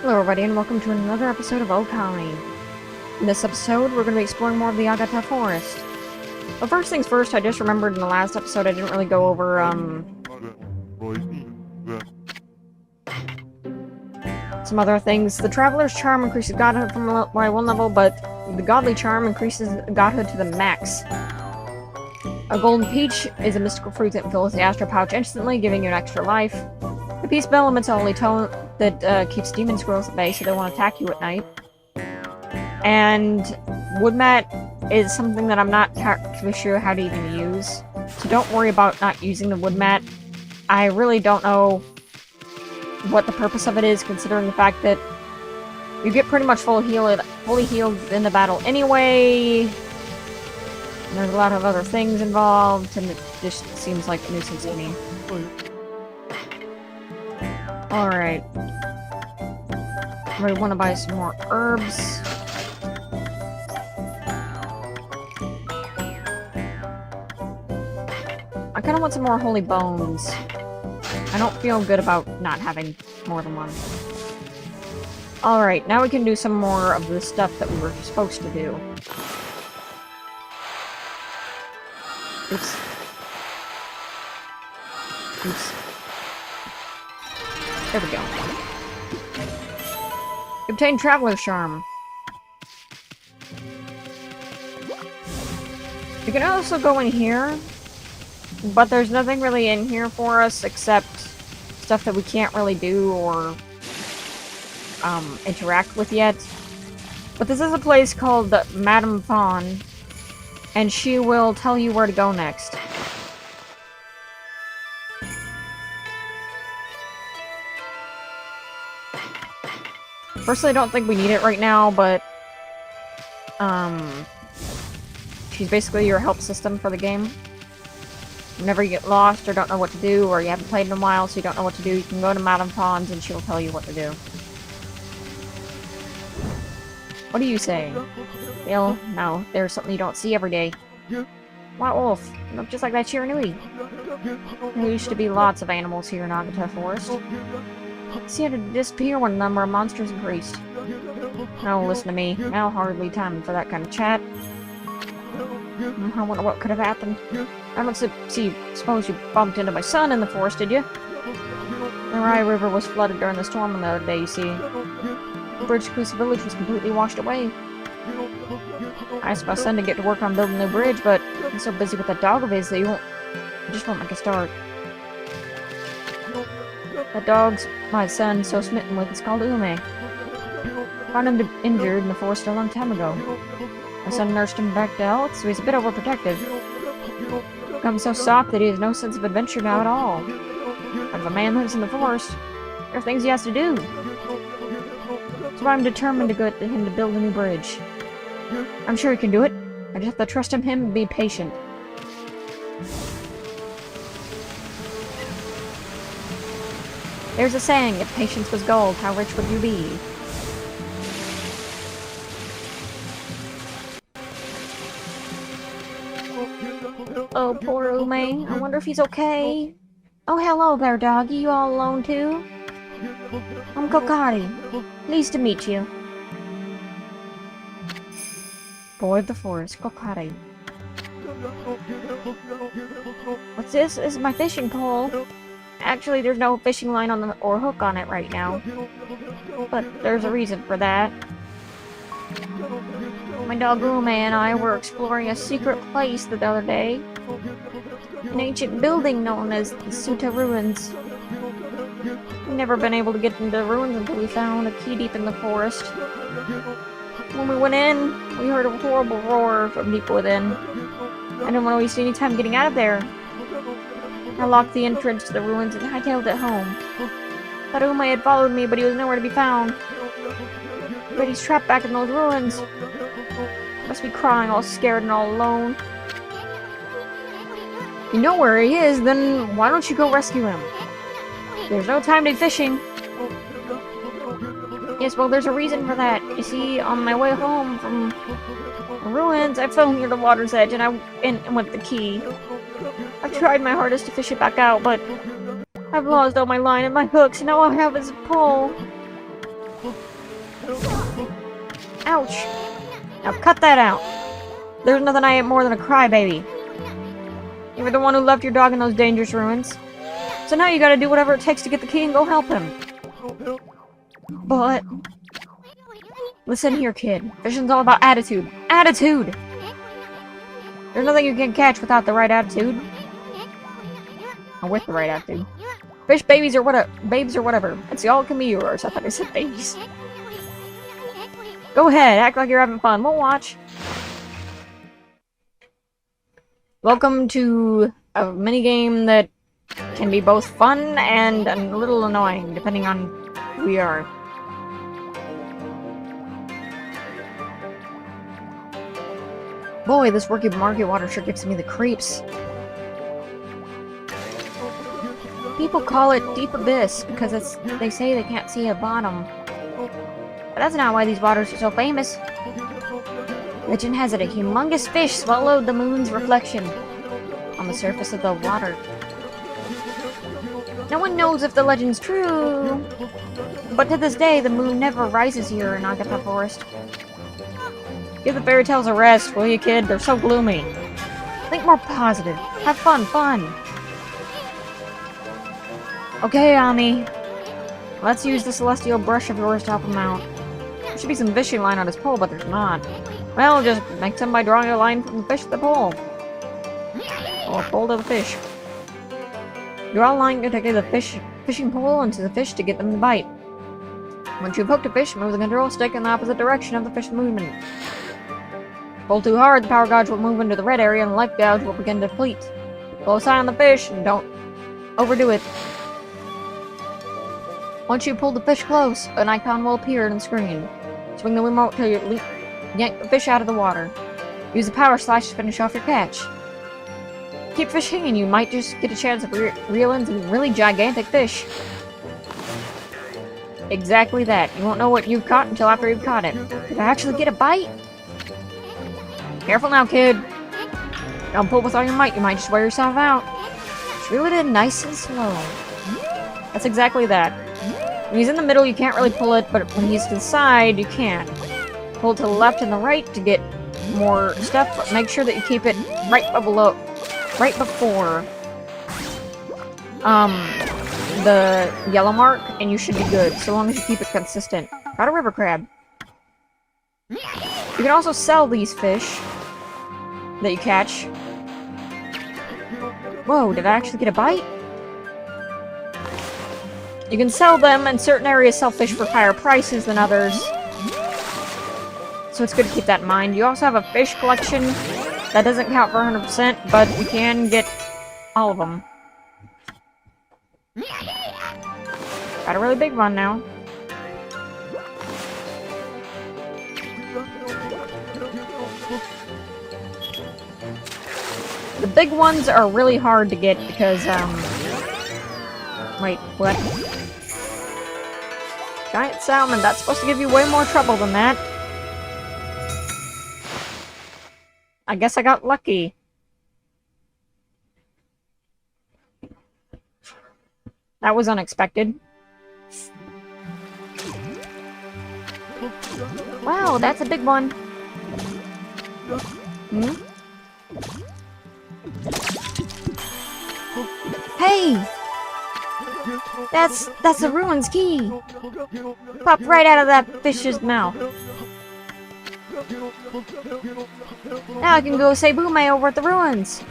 Hello everybody and welcome to another episode of Okami. In this episode, we're going to be exploring more of the Agata Forest. But first things first, I just remembered in the last episode I didn't really go over, some other things. The Traveler's Charm increases Godhood by 1 level, but the Godly Charm increases Godhood to the max. A Golden Peach is a mystical fruit that fills the Astral Pouch instantly, giving you an extra life. The Peace Bell emits a holy tone that keeps demon squirrels at bay so they won't attack you at night. And Wood Mat is something that I'm not actually sure how to even use. So don't worry about not using the Wood Mat. I really don't know what the purpose of it is, considering the fact that you get pretty much fully healed in the battle anyway. There's a lot of other things involved, and it just seems like a nuisance to me. Alright. We want to buy some more herbs. I kind of want some more holy bones. I don't feel good about not having more than one. Alright, now we can do some more of the stuff that we were supposed to do. Oops. Oops. There we go. Obtain Traveler's Charm. We can also go in here, but there's nothing really in here for us except stuff that we can't really do or interact with yet. But this is a place called Madame Fawn, and she will tell you where to go next. Personally, I don't think we need it right now, but she's basically your help system for the game. Whenever you get lost or don't know what to do, or you haven't played in a while so you don't know what to do, you can go to Madame Fawn's and she'll tell you what to do. What do you say? Bill, no, there's something you don't see every day. White wolf, you look just like that Shiranui. There used to be lots of animals here in Agata Forest. She had to disappear when the number of monsters increased. Now listen to me. Now hardly time for that kind of chat. I wonder what could have happened. I don't suppose you bumped into my son in the forest, did you? The Rai River was flooded during the storm the other day, you see. The bridge to Kusa village was completely washed away. I asked my son to get to work on building a new bridge, but he's so busy with that dog of his that he just won't make a start. That dog's my son so smitten with is called Ume. Found him injured in the forest a long time ago. My son nursed him back to health, so he's a bit overprotective. Become so soft that he has no sense of adventure now at all. But if a man lives in the forest, there are things he has to do. So I'm determined to go to him to build a new bridge. I'm sure he can do it. I just have to trust him and be patient. There's a saying, if patience was gold, how rich would you be? Oh, poor Ume. I wonder if he's okay. Oh, hello there, doggy. You all alone, too? I'm Kokari. Pleased to meet you. Boy of the forest, Kokari. What's this? This is my fishing pole. Actually, there's no fishing line on or hook on it right now. But there's a reason for that. My dog Ume and I were exploring a secret place the other day. An ancient building known as the Tsuta Ruins. We've never been able to get into the ruins until we found a key deep in the forest. When we went in, we heard a horrible roar from deep within. I didn't want to waste any time getting out of there. I locked the entrance to the ruins and hightailed it home. Thought Ume had followed me, but he was nowhere to be found. But he's trapped back in those ruins. Must be crying all scared and all alone. If you know where he is, then why don't you go rescue him? There's no time to be fishing. Yes, well, there's a reason for that. You see, on my way home from the ruins, I fell near the water's edge and I went the key. I've tried my hardest to fish it back out, but I've lost all my line and my hooks, and all I have is a pole. Ouch! Now cut that out. There's nothing I hate more than a crybaby. You were the one who left your dog in those dangerous ruins. So now you gotta do whatever it takes to get the key and go help him. But... listen here, kid. Fishing's all about attitude. Attitude! There's nothing you can catch without the right attitude. Or with the right attitude. Fish babies or whatever. Babes or whatever. It's all can be yours. I thought I said babies. Go ahead, act like you're having fun. We'll watch. Welcome to a minigame that can be both fun and a little annoying, depending on who you are. Boy, this Worky Market water sure gives me the creeps. People call it Deep Abyss because they say they can't see a bottom. But that's not why these waters are so famous. Legend has it a humongous fish swallowed the moon's reflection on the surface of the water. No one knows if the legend's true, but to this day the moon never rises here in Agatha Forest. Give the fairy tales a rest, will you, kid? They're so gloomy. Think more positive. Have fun. Okay, Ami. Let's use the celestial brush of yours to help him out. There should be some fishing line on his pole, but there's not. Well, just make some by drawing a line from the fish to the pole. Or pole to the fish. Draw a line to take the fishing pole into the fish to get them to bite. Once you've hooked a fish, move the control stick in the opposite direction of the fish movement. Pull too hard, the power gouge will move into the red area and the life gouge will begin to deplete. Close eye on the fish and don't overdo it. Once you pull the fish close, an icon will appear on the screen. Swing the remote till you yank the fish out of the water. Use the power slash to finish off your catch. Keep fishing and you might just get a chance of reeling some really gigantic fish. Exactly that. You won't know what you've caught until after you've caught it. Did I actually get a bite? Careful now, kid. Don't pull with all your might, you might just wear yourself out. Just reel it in nice and slow. That's exactly that. When he's in the middle, you can't really pull it, but when he's to the side, you can. Pull to the left and the right to get more stuff, but make sure that you keep it right before the yellow mark, and you should be good, so long as you keep it consistent. Got a river crab. You can also sell these fish that you catch. Whoa, did I actually get a bite? You can sell them, and certain areas sell fish for higher prices than others. So it's good to keep that in mind. You also have a fish collection. That doesn't count for 100%, but you can get all of them. Got a really big one now. The big ones are really hard to get because, wait, what? Giant salmon, that's supposed to give you way more trouble than that. I guess I got lucky. That was unexpected. Wow, that's a big one. Hmm? Hey! That's the ruins key! Popped right out of that fish's mouth. Now I can go say Bume over at the ruins.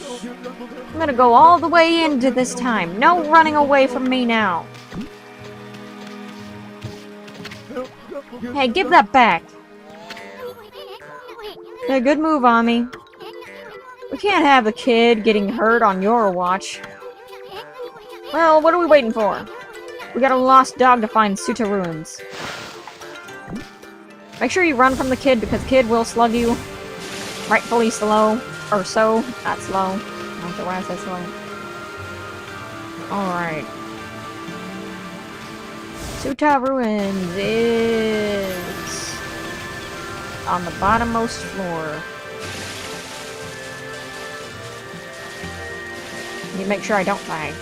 I'm gonna go all the way into this time. No running away from me now. Hey, give that back. Yeah, good move, Ami. We can't have the kid getting hurt on your watch. Well, what are we waiting for? We got a lost dog to find Tsuta ruins. Make sure you run from the kid because kid will slug you. Rightfully slow. Or so. Not slow. I don't know why I said slow. Alright. Tsuta ruins is on the bottommost floor. Let me make sure I don't die.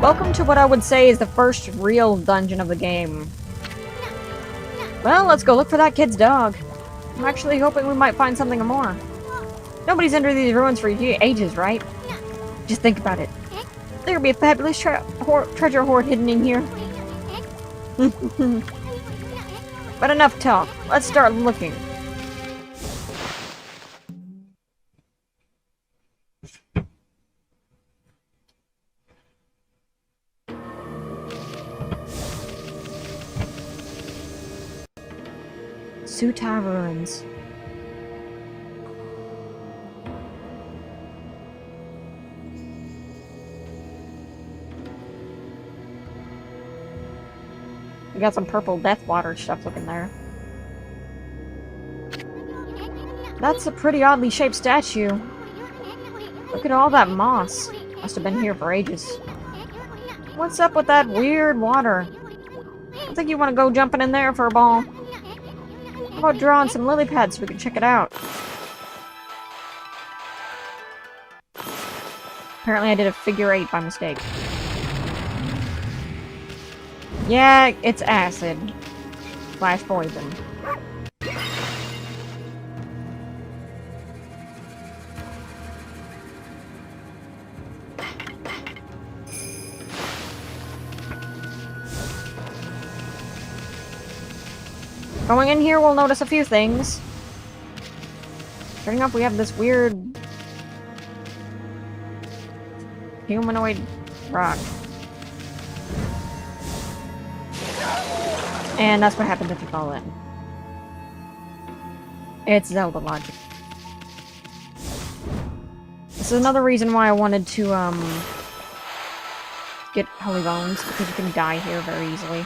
Welcome to what I would say is the first real dungeon of the game. Well, let's go look for that kid's dog. I'm actually hoping we might find something more. Nobody's entered these ruins for ages, right? Just think about it. There could be a fabulous treasure hoard hidden in here. But enough talk. Let's start looking. Tsuta ruins. We got some purple death water stuff looking there. That's a pretty oddly shaped statue. Look at all that moss. Must have been here for ages. What's up with that weird water? I think you want to go jumping in there for a ball. How about drawing some lily pads so we can check it out? Apparently I did a figure 8 by mistake. Yeah, it's acid. Slash poison. Going in here, we'll notice a few things. Starting off, we have this weird humanoid rock. And that's what happens if you fall in. It's Zelda logic. This is another reason why I wanted to, get Holy Bones, because you can die here very easily.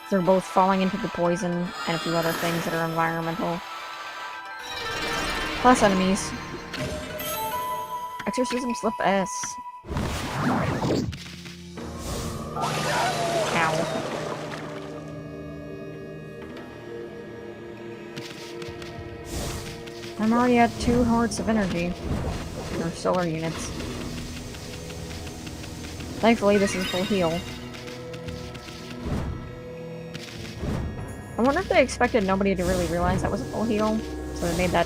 They're both falling into the poison and a few other things that are environmental. Plus enemies. Exorcism Slip S. Ow. I'm already at 2 hearts of energy. Or solar units. Thankfully, this is full heal. I wonder if they expected nobody to really realize that was a full heal, so they made that,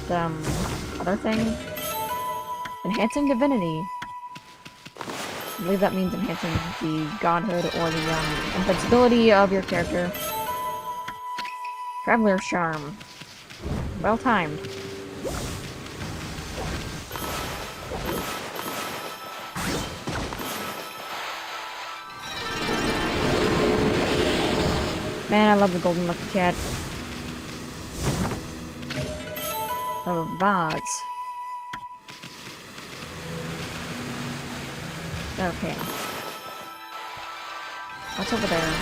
other thing. Enhancing Divinity. I believe that means enhancing the godhood or the, invincibility of your character. Traveler's Charm. Well timed. Man, I love the golden lucky cat. A vase. Okay. What's over there?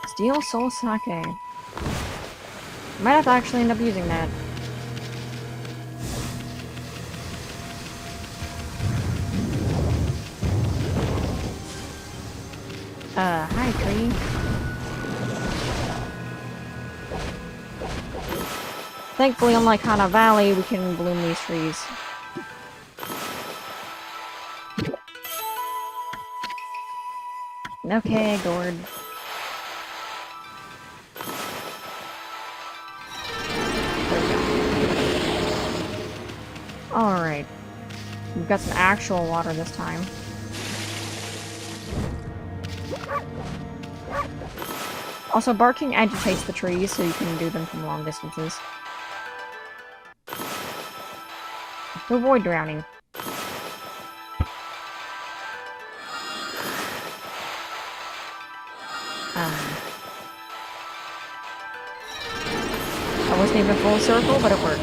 Steel Soul Sake. Might have to actually end up using that. Hi, tree. Thankfully, unlike Hana Valley, we can bloom these trees. Okay, gourd. Alright. We've got some actual water this time. Also, barking agitates the trees, so you can do them from long distances. To avoid drowning. I wasn't even full circle, but it worked.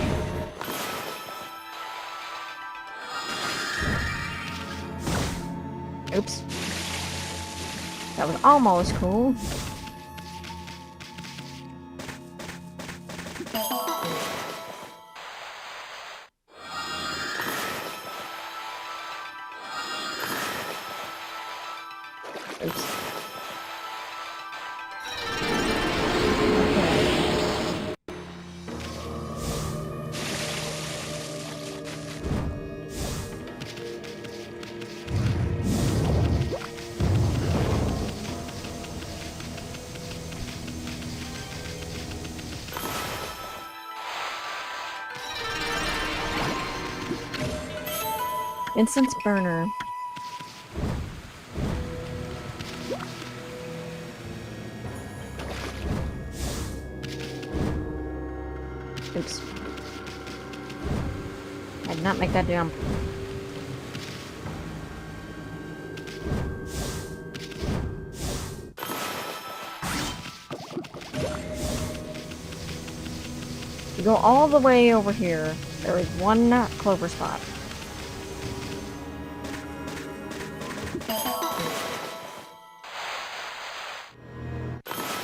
Oops. That was almost cool. Oops. Incense burner. Oops. I did not make that jump. You go all the way over here. There is one clover spot.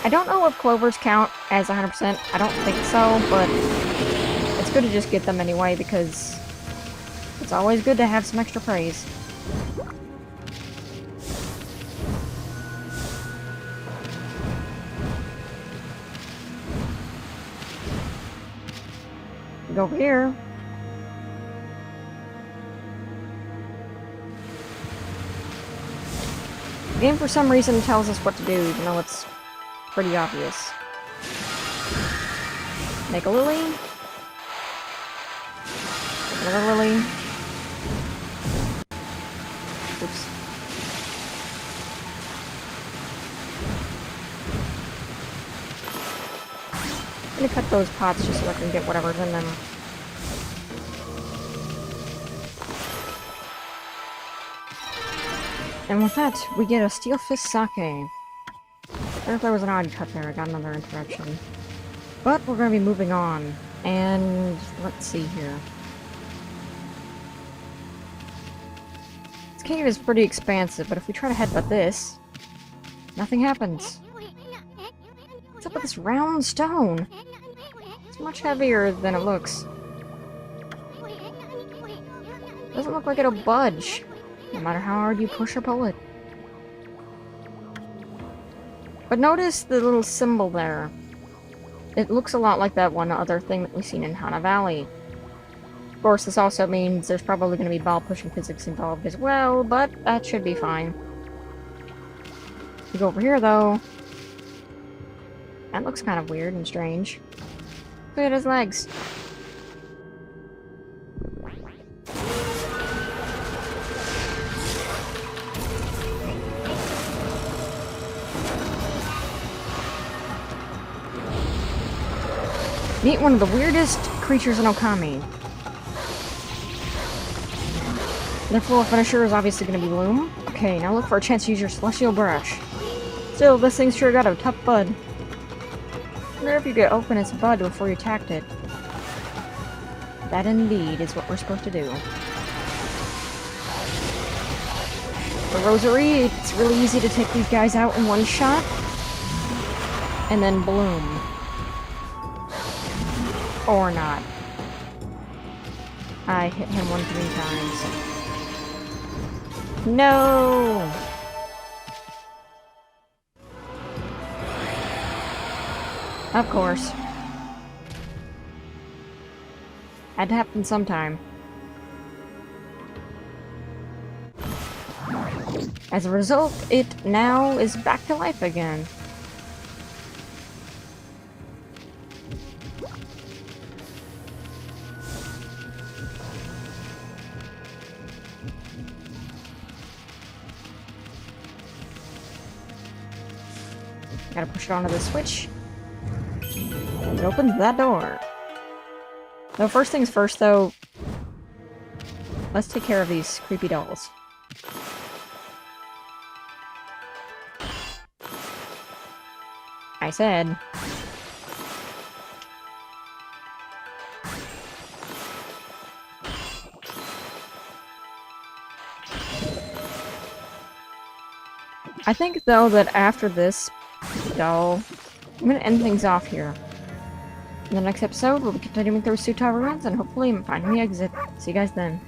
I don't know if clovers count as 100%. I don't think so, but it's good to just get them anyway because it's always good to have some extra praise. Go over here. The game for some reason tells us what to do, even though it's pretty obvious. Make a lily. Another lily. Oops. I'm gonna cut those pots just so I can get whatever's in them. And with that, we get a steel fist sake. I if there was an odd cut there, I got another interruption. But we're gonna be moving on. And let's see here. This cave is pretty expansive, but if we try to headbutt this, nothing happens. What's up with this round stone? It's much heavier than it looks. Doesn't look like it'll budge, no matter how hard you push or pull it. But notice the little symbol there. It looks a lot like that one other thing that we've seen in Hana Valley. Of course, this also means there's probably going to be ball-pushing physics involved as well, but that should be fine. You go over here, though. That looks kind of weird and strange. Look at his legs. Meet one of the weirdest creatures in Okami. Their full finisher is obviously going to be Loom. Okay, now look for a chance to use your Celestial Brush. Still, this thing's sure got a tough bud. Wonder if you could open its bud before you attacked it. That indeed is what we're supposed to do. The Rosary, it's really easy to take these guys out in one shot. And then bloom. Or not. I hit him 3 times. No! Of course. Had to happen sometime. As a result, it now is back to life again. Gotta push it onto the switch. And it opens that door. No, first things first, though. Let's take care of these creepy dolls. I said. I think, though, that after this doll, I'm gonna end things off here. In the next episode, we'll be continuing through Tsuta ruins and hopefully finding the exit. See you guys then.